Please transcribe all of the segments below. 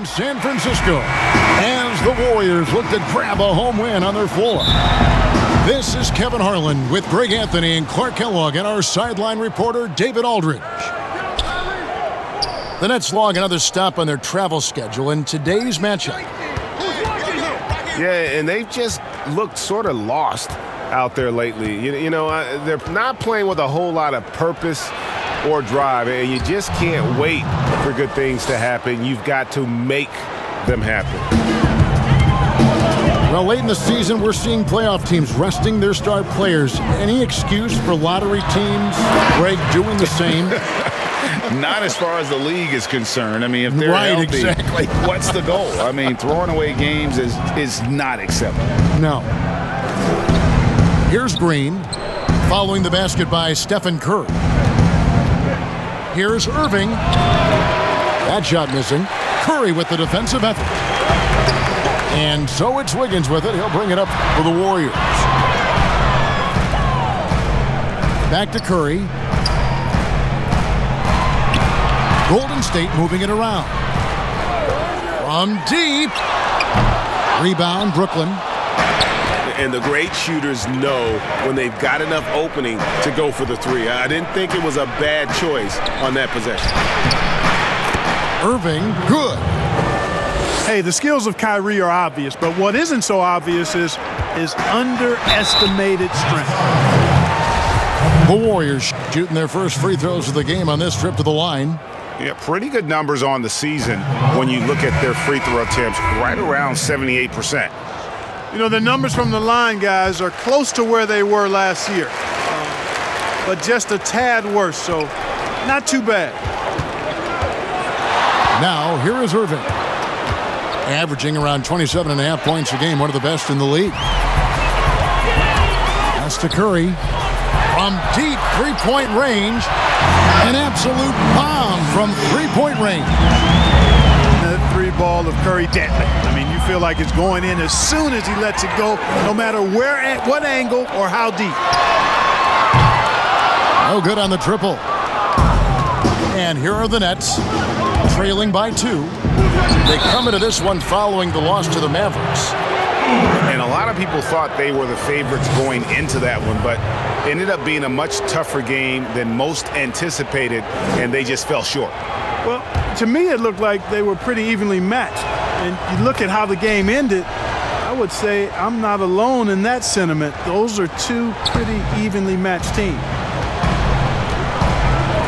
from San Francisco as the Warriors look to grab a home win on their floor. This is Kevin Harlan with Greg Anthony and Clark Kellogg and our sideline reporter David Aldridge. The Nets log another stop on their travel schedule in today's matchup. Yeah, and they've just looked sort of lost out there lately. They're not playing with a whole lot of purpose or drive, and you just can't wait for good things to happen. You've got to make them happen. Well, late in the season, we're seeing playoff teams resting their star players. Any excuse for lottery teams, Greg, doing the same? Not as far as the league is concerned. I mean, if they're healthy, exactly. What's the goal? I mean, throwing away games is not acceptable. No. Here's Green, following the basket by Stephen Curry. Here's Irving. That shot missing. Curry with the defensive effort. And so it's Wiggins with it. He'll bring it up for the Warriors. Back to Curry. Golden State moving it around. From deep. Rebound, Brooklyn. And the great shooters know when they've got enough opening to go for the three. I didn't think it was a bad choice on that possession. Irving, good. Hey, the skills of Kyrie are obvious, but what isn't so obvious is his underestimated strength. The Warriors shooting their first free throws of the game on this trip to the line. Yeah, pretty good numbers on the season when you look at their free throw attempts, right around 78%. You know, the numbers from the line, guys, are close to where they were last year, but just a tad worse, so not too bad. Now, here is Irving, averaging around 27.5 points a game, one of the best in the league. Pass to Curry. From deep three-point range, an absolute bomb from three-point range. That three ball of Curry deadly. I mean, you feel like it's going in as soon as he lets it go, no matter where, at what angle, or how deep. No good on the triple. And here are the Nets, trailing by 2. They come into this one following the loss to the Mavericks. And a lot of people thought they were the favorites going into that one, but ended up being a much tougher game than most anticipated, and they just fell short. Well, to me, it looked like they were pretty evenly matched. And you look at how the game ended, I would say I'm not alone in that sentiment. Those are two pretty evenly matched teams.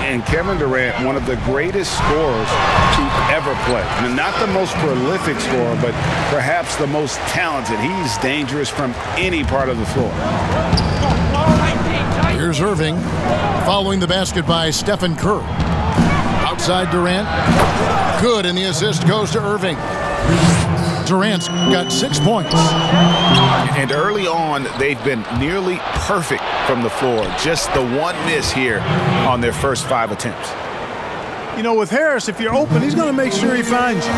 And Kevin Durant, one of the greatest scorers to ever play. I mean, not the most prolific scorer, but perhaps the most talented. He's dangerous from any part of the floor. Here's Irving, following the basket by Stephen Curry. Outside Durant. Good, and the assist goes to Irving. Durant's got 6 points. And early on, they've been nearly perfect from the floor. Just the one miss here on their first 5 attempts. You know, with Harris, if you're open, he's going to make sure he finds you.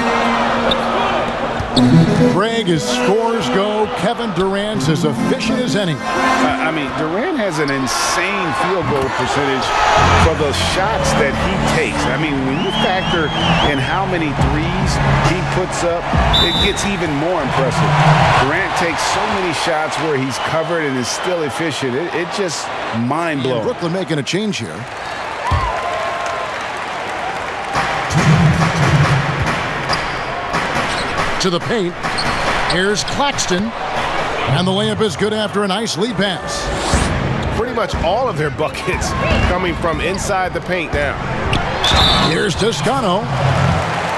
Greg, as scores go, Kevin Durant's as efficient as any. I mean, Durant has an insane field goal percentage for the shots that he takes. I mean, when you factor in how many threes he puts up, it gets even more impressive. Durant takes so many shots where he's covered and is still efficient. It's just mind-blowing. Brooklyn making a change here. To the paint. Here's Claxton. And the layup is good after a nice lead pass. Pretty much all of their buckets coming from inside the paint now. Here's Toscano.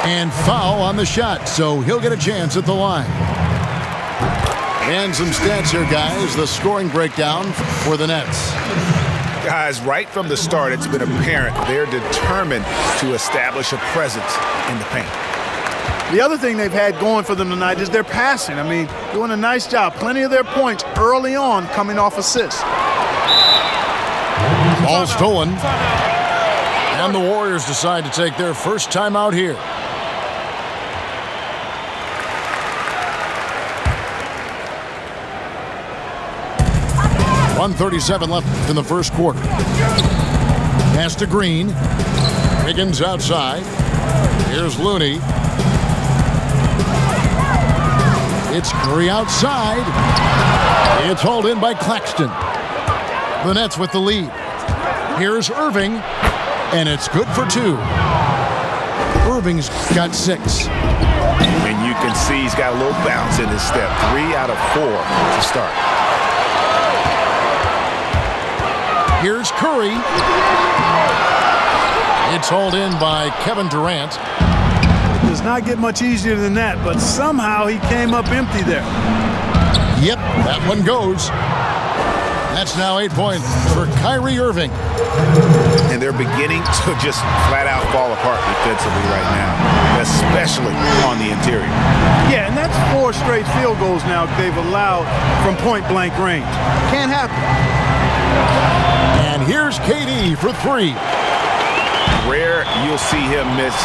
And foul on the shot, so he'll get a chance at the line. And some stats here, guys. The scoring breakdown for the Nets. Guys, right from the start, it's been apparent they're determined to establish a presence in the paint. The other thing they've had going for them tonight is their passing. I mean, doing a nice job. Plenty of their points early on coming off assists. Ball stolen. And the Warriors decide to take their first time out here. .137 left in the first quarter. Pass to Green. Wiggins outside. Here's Looney. It's Curry outside. It's hauled in by Claxton. The Nets with the lead. Here's Irving, and it's good for 2. Irving's got 6. And you can see he's got a little bounce in his step. 3 out of 4 to start. Here's Curry. It's hauled in by Kevin Durant. It does not get much easier than that, but somehow he came up empty there. Yep, that one goes. That's now 8 points for Kyrie Irving. And they're beginning to just flat out fall apart defensively right now, especially on the interior. Yeah, and that's 4 straight field goals now they've allowed from point-blank range. Can't happen. And here's KD for 3. Rare you'll see him miss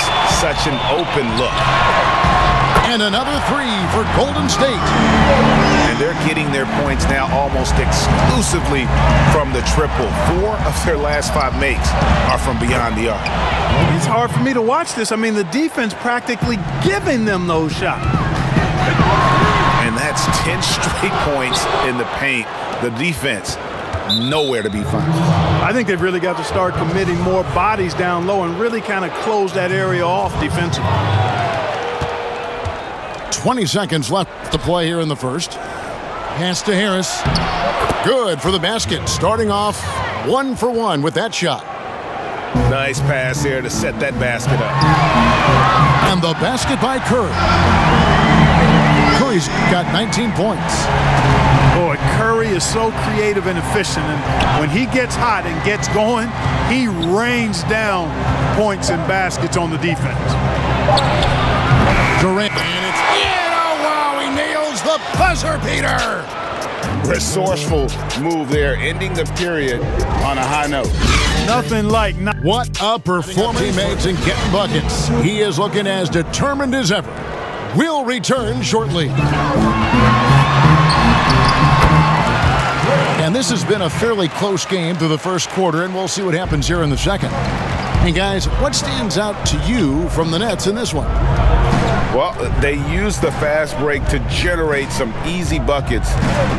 such an open look. And another 3 for Golden State. And they're getting their points now almost exclusively from the triple. 4 of their last 5 makes are from beyond the arc. It's hard for me to watch this. I mean, the defense practically giving them those shots. And that's 10 straight points in the paint. The defense, nowhere to be found. I think they've really got to start committing more bodies down low and really kind of close that area off defensively. 20 seconds left to play here in the first. Pass to Harris. Good for the basket. Starting off 1 for 1 with that shot. Nice pass here to set that basket up. And the basket by Curry. Curry's got 19 points. Boy, Curry is so creative and efficient, and when he gets hot and gets going, he rains down points and baskets on the defense. Durant, and it's in. Oh, wow, he nails the buzzer beater. Resourceful move there, ending the period on a high note. Nothing like what a performance. Teammates and getting buckets. He is looking as determined as ever. We'll return shortly. And this has been a fairly close game through the first quarter, and we'll see what happens here in the second. And guys, what stands out to you from the Nets in this one? Well, they used the fast break to generate some easy buckets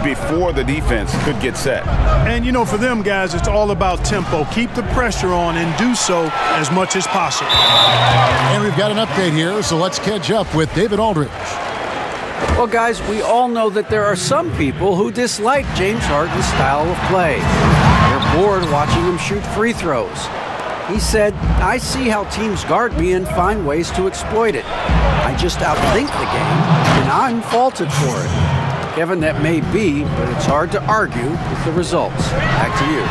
before the defense could get set. And, you know, for them guys, it's all about tempo. Keep the pressure on and do so as much as possible. And we've got an update here, so let's catch up with David Aldridge. Well, guys, we all know that there are some people who dislike James Harden's style of play. They're bored watching him shoot free throws. He said, "I see how teams guard me and find ways to exploit it. I just outthink the game, and I'm faulted for it." Kevin, that may be, but it's hard to argue with the results. Back to you.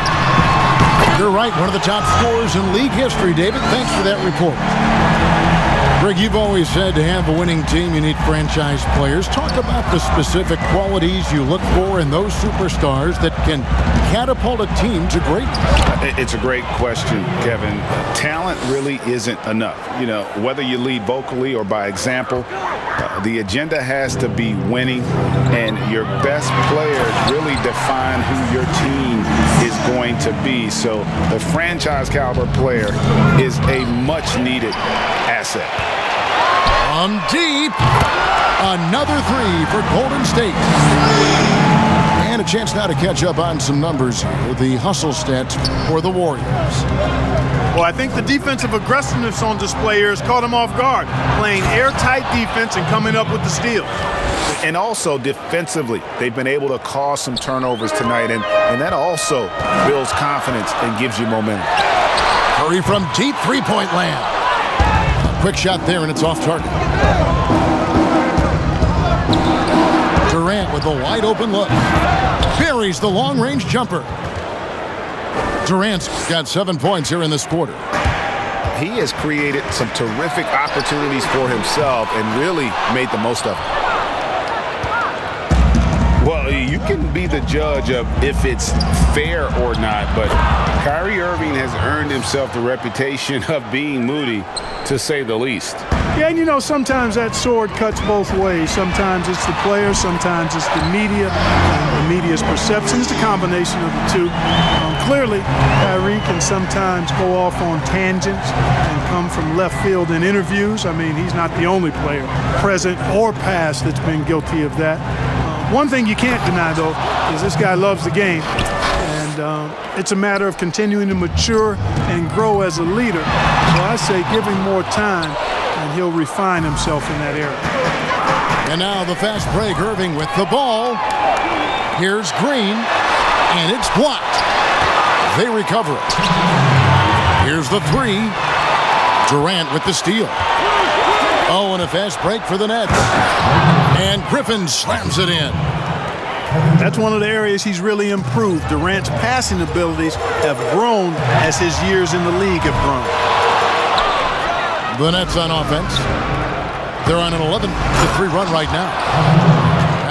You're right, one of the top scorers in league history, David. Thanks for that report. Greg, you've always said to have a winning team, you need franchise players. Talk about the specific qualities you look for in those superstars that can catapult a team to greatness. It's a great question, Kevin. Talent really isn't enough. You know, whether you lead vocally or by example, the agenda has to be winning, and your best players really define who your team is going to be. So the franchise caliber player is a much needed asset. From deep, another 3 for Golden State. And a chance now to catch up on some numbers here. The hustle stats for the Warriors. Well, I think the defensive aggressiveness on display here has caught them off guard, playing airtight defense and coming up with the steals. And also defensively, they've been able to cause some turnovers tonight, and that also builds confidence and gives you momentum. Curry from deep three-point land. Quick shot there, and it's off target. Durant with a wide open look. Buries the long-range jumper. Durant's got 7 points here in this quarter. He has created some terrific opportunities for himself and really made the most of it. Well, you can be the judge of if it's fair or not, but Kyrie Irving has earned himself the reputation of being moody, to say the least. Yeah, and you know, sometimes that sword cuts both ways. Sometimes it's the player, sometimes it's the media, and the media's perception. It's a combination of the two. Clearly, Kyrie can sometimes go off on tangents and come from left field in interviews. I mean, he's not the only player, present or past, that's been guilty of that. One thing you can't deny, though, is this guy loves the game. And it's a matter of continuing to mature and grow as a leader. So I say give him more time, and he'll refine himself in that area. And now the fast break, Irving with the ball. Here's Green, and it's blocked. They recover it. Here's the three. Durant with the steal. Oh, and a fast break for the Nets. And Griffin slams it in. That's one of the areas he's really improved. Durant's passing abilities have grown as his years in the league have grown. The Nets on offense. They're on an 11-3 run right now.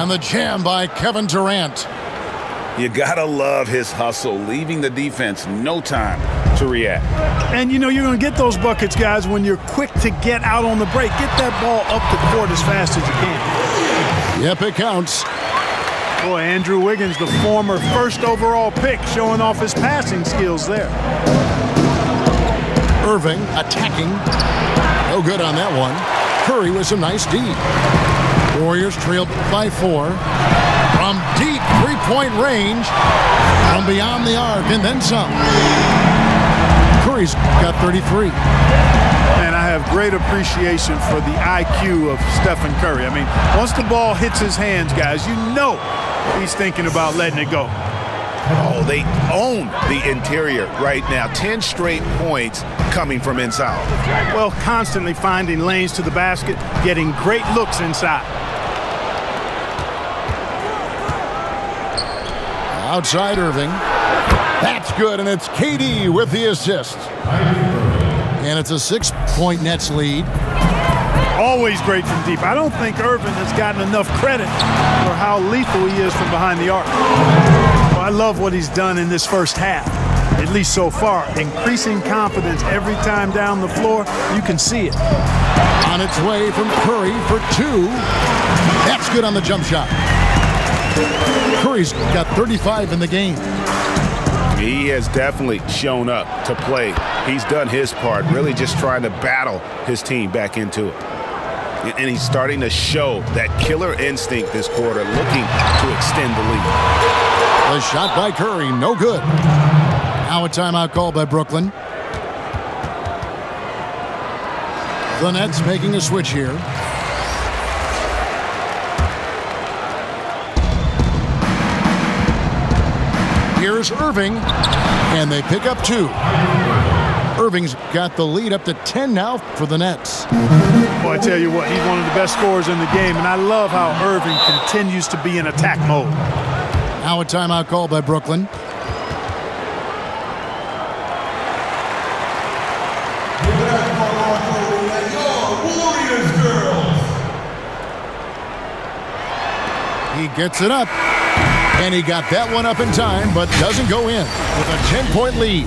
And the jam by Kevin Durant. You gotta love his hustle, leaving the defense no time to react. And you know you're going to get those buckets, guys, when you're quick to get out on the break. Get that ball up the court as fast as you can. Yep, it counts. Boy, Andrew Wiggins, the former first overall pick, showing off his passing skills there. Irving attacking. No good on that one. Curry with some nice D. Warriors trailed by 4. From deep three-point range. From beyond the arc and then some. Curry's got 33. Man, I have great appreciation for the IQ of Stephen Curry. I mean, once the ball hits his hands, guys, you know he's thinking about letting it go. Oh, they own the interior right now. 10 straight points coming from inside. Well, constantly finding lanes to the basket, getting great looks inside. Outside Irving. That's good, and it's KD with the assist. And it's a 6-point Nets lead. Always great from deep. I don't think Irving has gotten enough credit for how lethal he is from behind the arc. Well, I love what he's done in this first half, at least so far. Increasing confidence every time down the floor. You can see it. On its way from Curry for 2. That's good on the jump shot. Curry's got 35 in the game. He has definitely shown up to play. He's done his part, really just trying to battle his team back into it. And he's starting to show that killer instinct this quarter, looking to extend the lead. The shot by Curry, no good. Now a timeout call by Brooklyn. The Nets making a switch here. Here's Irving, and they pick up 2. Irving's got the lead up to 10 now for the Nets. Boy, I tell you what, he's one of the best scorers in the game, and I love how Irving continues to be in attack mode. Now a timeout call by Brooklyn. He gets it up. And he got that one up in time, but doesn't go in with a 10-point lead.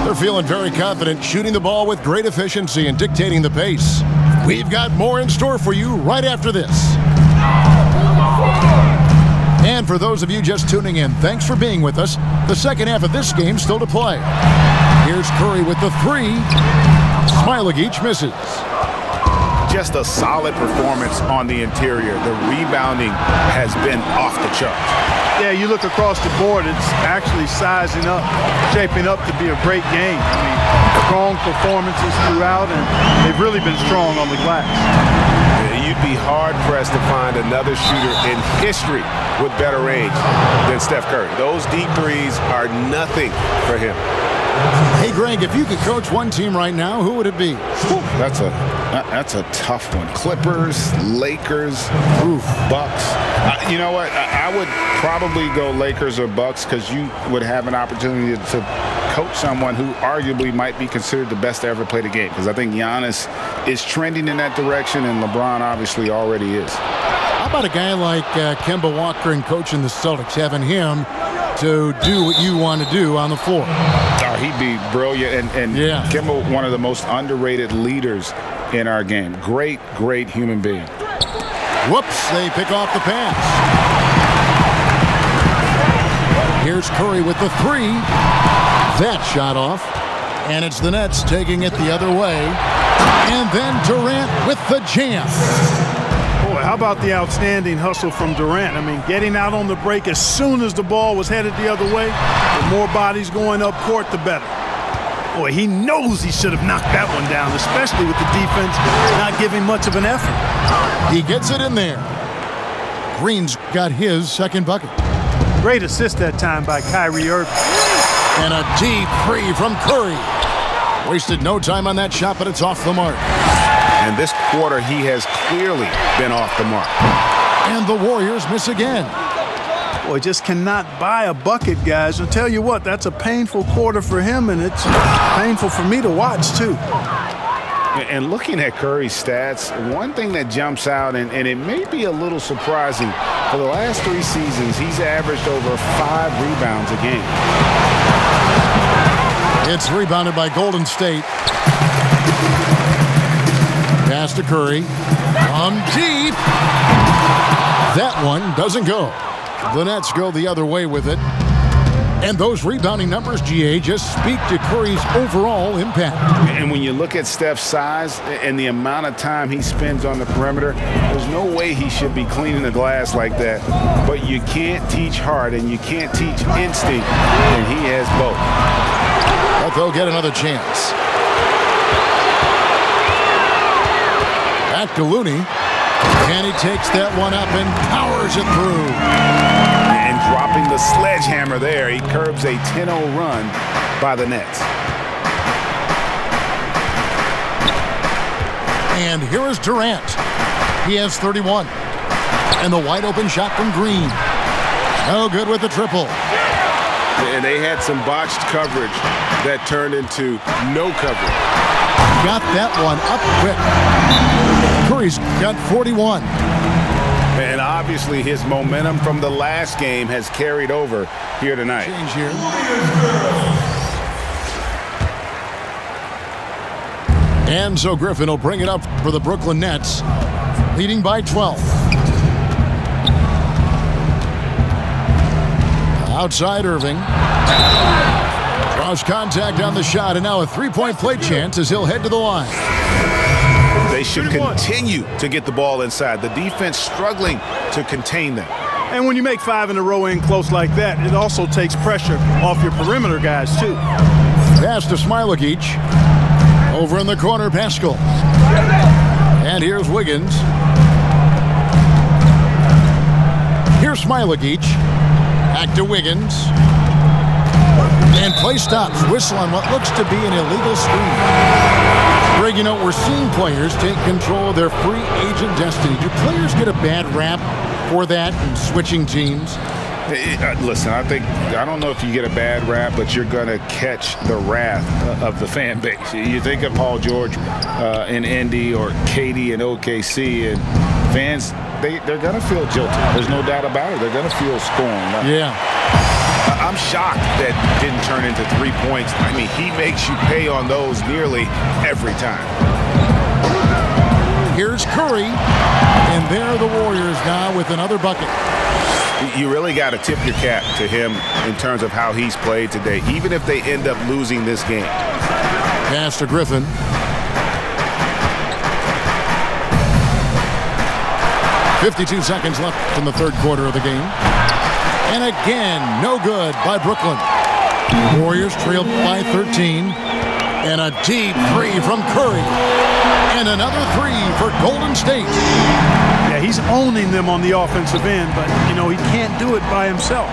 They're feeling very confident, shooting the ball with great efficiency and dictating the pace. We've got more in store for you right after this. And for those of you just tuning in, thanks for being with us. The second half of this game still to play. Here's Curry with the 3. Smailagic misses. Just a solid performance on the interior. The rebounding has been off the charts. Yeah, you look across the board, it's actually sizing up, shaping up to be a great game. I mean, strong performances throughout, and they've really been strong on the glass. Yeah, you'd be hard-pressed to find another shooter in history with better range than Steph Curry. Those deep threes are nothing for him. Hey, Greg, if you could coach one team right now, who would it be? That's a tough one. Clippers, Lakers, Bucks. You know what? I would probably go Lakers or Bucks because you would have an opportunity to coach someone who arguably might be considered the best to ever play the game, because I think Giannis is trending in that direction, and LeBron obviously already is. How about a guy like Kemba Walker and coaching the Celtics, having him to do what you want to do on the floor? He'd be brilliant, and yeah. Kemba, one of the most underrated leaders in our game. Great, great human being. Whoops, they pick off the pass. Here's Curry with the three. That shot off. And it's the Nets taking it the other way. And then Durant with the jam. Boy, how about the outstanding hustle from Durant? I mean, getting out on the break as soon as the ball was headed the other way. The more bodies going up court, the better. Boy, he knows he should have knocked that one down, especially with the defense not giving much of an effort. He gets it in there. Green's got his second bucket. Great assist that time by Kyrie Irving. And a deep three from Curry. Wasted no time on that shot, but it's off the mark. And this quarter, he has clearly been off the mark. And the Warriors miss again. Boy, just cannot buy a bucket, guys. I'll tell you what, that's a painful quarter for him, and it's painful for me to watch, too. And looking at Curry's stats, one thing that jumps out, and it may be a little surprising, for the last 3 seasons, he's averaged over 5 rebounds a game. It's rebounded by Golden State. Pass to Curry. From deep. That one doesn't go. The Nets go the other way with it. And those rebounding numbers, GA, just speak to Curry's overall impact. And when you look at Steph's size and the amount of time he spends on the perimeter, there's no way he should be cleaning the glass like that. But you can't teach heart and you can't teach instinct, and he has both. But they'll get another chance. Back to Looney. And he takes that one up and powers it through. And dropping the sledgehammer there, he curbs a 10-0 run by the Nets. And here is Durant. He has 31. And the wide open shot from Green. No good with the triple. And they had some botched coverage that turned into no coverage. Got that one up quick. Curry's got 41. And obviously his momentum from the last game has carried over here tonight. Change here. And so Griffin will bring it up for the Brooklyn Nets, leading by 12. Outside Irving. Draws contact on the shot, and now a three-point play chance as he'll head to the line. They should continue to get the ball inside. The defense struggling to contain them. And when you make 5 in a row in close like that, it also takes pressure off your perimeter guys, too. Pass to Smilagic. Over in the corner, Pascal. And here's Wiggins. Here's Smilagic. Back to Wiggins. And play stops. Whistle on what looks to be an illegal screen. Greg, you know, we're seeing players take control of their free agent destiny. Do players get a bad rap for that and switching teams? Listen, I don't know if you get a bad rap, but you're going to catch the wrath of the fan base. You think of Paul George in Indy or KD in OKC, and fans, they're going to feel jilted. There's no doubt about it. They're going to feel scorned. Yeah. I'm shocked that didn't turn into 3 points. I mean, he makes you pay on those nearly every time. Here's Curry, and there are the Warriors now with another bucket. You really got to tip your cap to him in terms of how he's played today, even if they end up losing this game. Pass to Griffin. .52 seconds left in the third quarter of the game. And again, no good by Brooklyn. Warriors trailed by 13. And a deep three from Curry. And another three for Golden State. Yeah, he's owning them on the offensive end, but, you know, he can't do it by himself.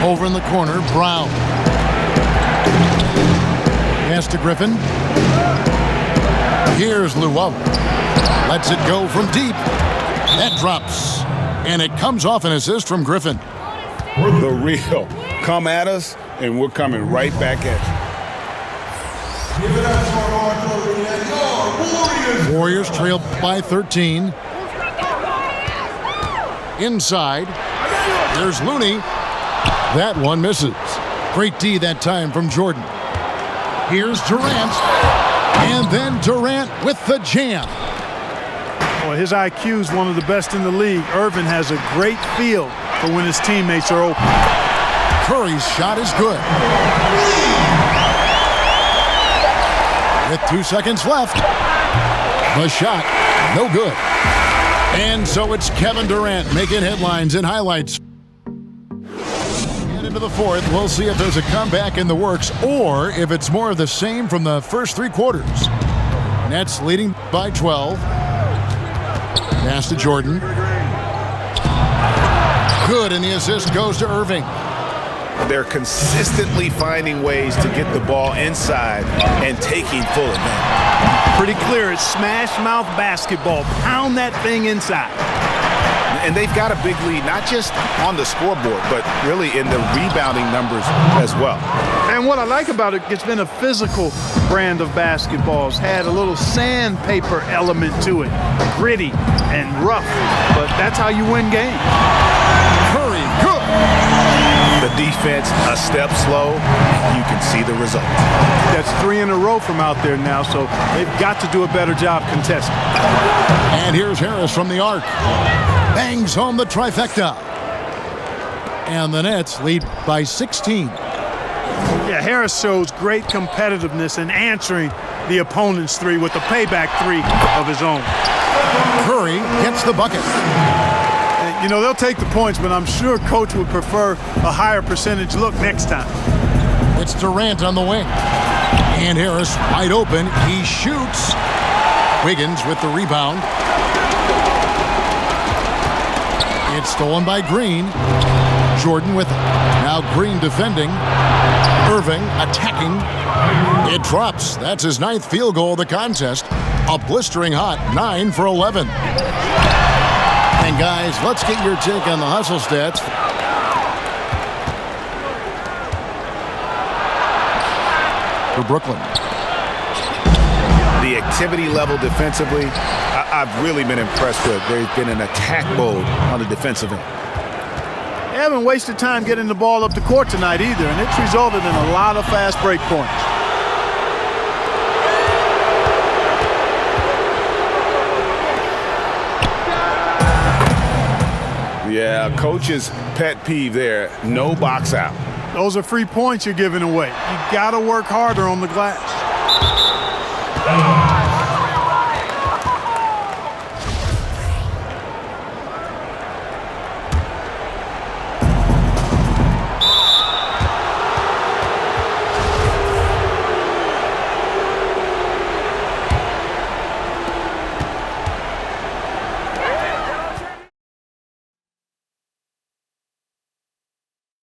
Over in the corner, Brown. Pass to Griffin. Here's Llewellyn. Lets it go from deep. That drops. And it comes off an assist from Griffin. The real. Come at us, and we're coming right back at you. Warriors trail by 13. Inside. There's Looney. That one misses. Great D that time from Jordan. Here's Durant. And then Durant with the jam. Well, his IQ is one of the best in the league. Irvin has a great feel for when his teammates are open. Curry's shot is good. With 2 seconds left, the shot, no good. And so it's Kevin Durant making headlines and highlights. And into the fourth, we'll see if there's a comeback in the works or if it's more of the same from the first 3 quarters. Nets leading by 12. Pass to Jordan. Good, and the assist goes to Irving. They're consistently finding ways to get the ball inside and taking full advantage. Pretty clear, it's smash mouth basketball. Pound that thing inside. And they've got a big lead, not just on the scoreboard, but really in the rebounding numbers as well. And what I like about it, it's been a physical brand of basketball. It's had a little sandpaper element to it. Gritty and rough, but that's how you win games. Curry, good. The defense a step slow, you can see the result. That's 3 in a row from out there now, so they've got to do a better job contesting. And here's Harris from the arc. Bangs home the trifecta. And the Nets lead by 16. Yeah, Harris shows great competitiveness in answering the opponent's 3 with the payback 3 of his own. Curry gets the bucket. You know, they'll take the points, but I'm sure Coach would prefer a higher percentage look next time. It's Durant on the wing. And Harris wide open. He shoots. Wiggins with the rebound. It's stolen by Green. Jordan with it. Now Green defending. Irving attacking. It drops. That's his 9th field goal of the contest. A blistering hot 9 for 11. And guys, let's get your take on the hustle stats. For Brooklyn. The activity level defensively, I've really been impressed with. They've been in attack mode on the defensive end. They haven't wasted time getting the ball up the court tonight either, and it's resulted in a lot of fast break points. Yeah, coach's pet peeve there, no box out. Those are free points you're giving away. You got to work harder on the glass.